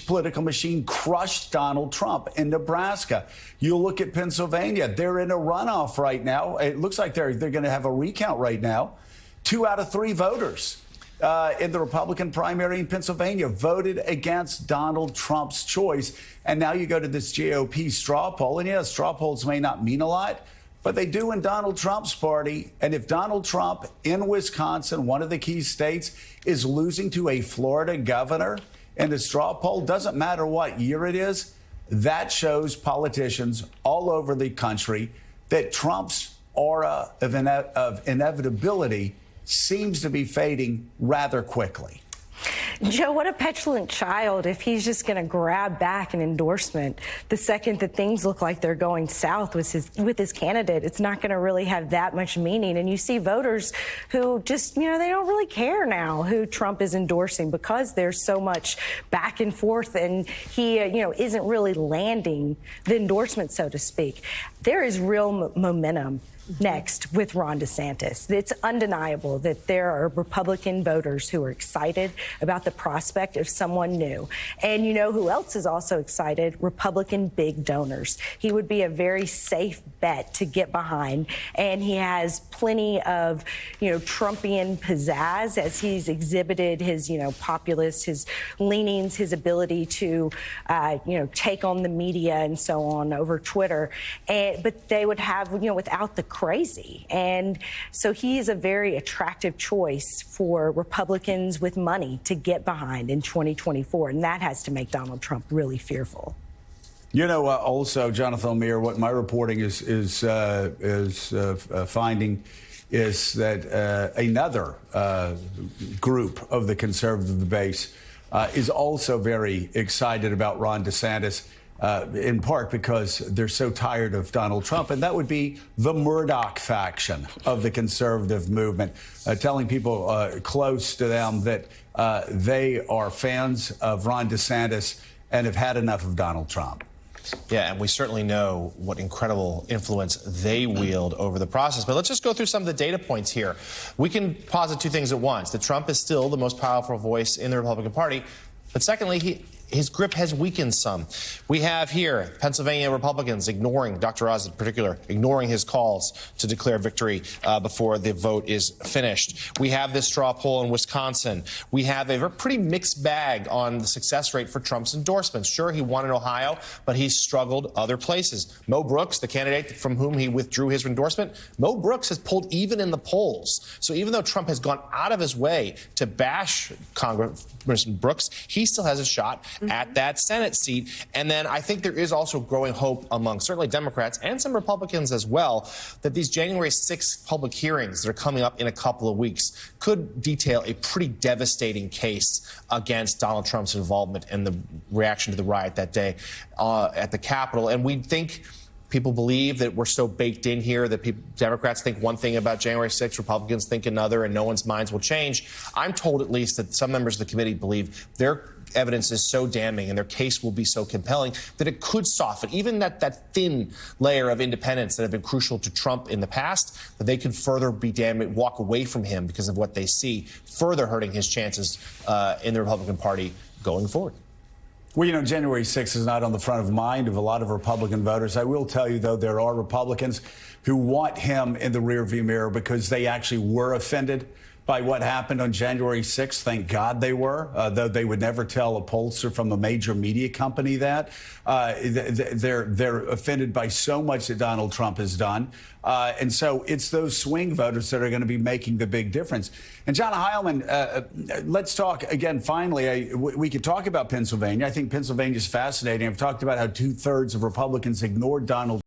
political machine crushed Donald Trump in Nebraska. You look at Pennsylvania, they're in a runoff right now. It looks like they're going to have a recount right now. 2 out of 3 voters in the Republican primary in Pennsylvania voted against Donald Trump's choice. And now you go to this GOP straw poll. And yeah, straw polls may not mean a lot, but they do in Donald Trump's party. And if Donald Trump in Wisconsin, one of the key states, is losing to a Florida governor in the straw poll, doesn't matter what year it is, that shows politicians all over the country that Trump's aura of inevitability seems to be fading rather quickly. Joe, what a petulant child if he's just going to grab back an endorsement the second that things look like they're going south with his candidate. It's not going to really have that much meaning. And you see voters who just, they don't really care now who Trump is endorsing because there's so much back and forth and he, isn't really landing the endorsement, so to speak. There is real momentum next with Ron DeSantis. It's undeniable that there are Republican voters who are excited about the prospect of someone new. And you know who else is also excited? Republican big donors. He would be a very safe bet to get behind. And he has plenty of, Trumpian pizzazz as he's exhibited his, populist, his leanings, his ability to, take on the media and so on over Twitter. But they would have, without the crazy. And so he is a very attractive choice for Republicans with money to get behind in 2024. And that has to make Donald Trump really fearful. Also, Jonathan O'Meara, what my reporting is finding is that another group of the conservative base is also very excited about Ron DeSantis. In part because they're so tired of Donald Trump, and that would be the Murdoch faction of the conservative movement, telling people close to them that they are fans of Ron DeSantis and have had enough of Donald Trump. Yeah, and we certainly know what incredible influence they wield over the process. But let's just go through some of the data points here. We can posit 2 things at once. That Trump is still the most powerful voice in the Republican Party. But secondly, his grip has weakened some. We have here Pennsylvania Republicans ignoring, Dr. Oz in particular, ignoring his calls to declare victory before the vote is finished. We have this straw poll in Wisconsin. We have a pretty mixed bag on the success rate for Trump's endorsements. Sure, he won in Ohio, but he's struggled other places. Mo Brooks, the candidate from whom he withdrew his endorsement, Mo Brooks has pulled even in the polls. So even though Trump has gone out of his way to bash Congressman Brooks, he still has a shot at that Senate seat. And then I think there is also growing hope among certainly Democrats and some Republicans as well that these January 6th public hearings that are coming up in a couple of weeks could detail a pretty devastating case against Donald Trump's involvement and the reaction to the riot that day at the Capitol. And we think people believe that we're so baked in here that Democrats think one thing about January 6th, Republicans think another, and no one's minds will change. I'm told at least that some members of the committee believe their evidence is so damning and their case will be so compelling that it could soften even that thin layer of independence that have been crucial to Trump in the past, that they could further be damned, walk away from him because of what they see, further hurting his chances in the Republican Party going forward. Well, January 6th is not on the front of mind of a lot of Republican voters. I will tell you, though, there are Republicans who want him in the rearview mirror because they actually were offended by what happened on January 6th. Thank God they were, though they would never tell a pollster from a major media company that. They're offended by so much that Donald Trump has done. And so it's those swing voters that are going to be making the big difference. And John Heilemann, let's talk again, finally. We could talk about Pennsylvania. I think Pennsylvania is fascinating. I've talked about how 2/3 of Republicans ignored Donald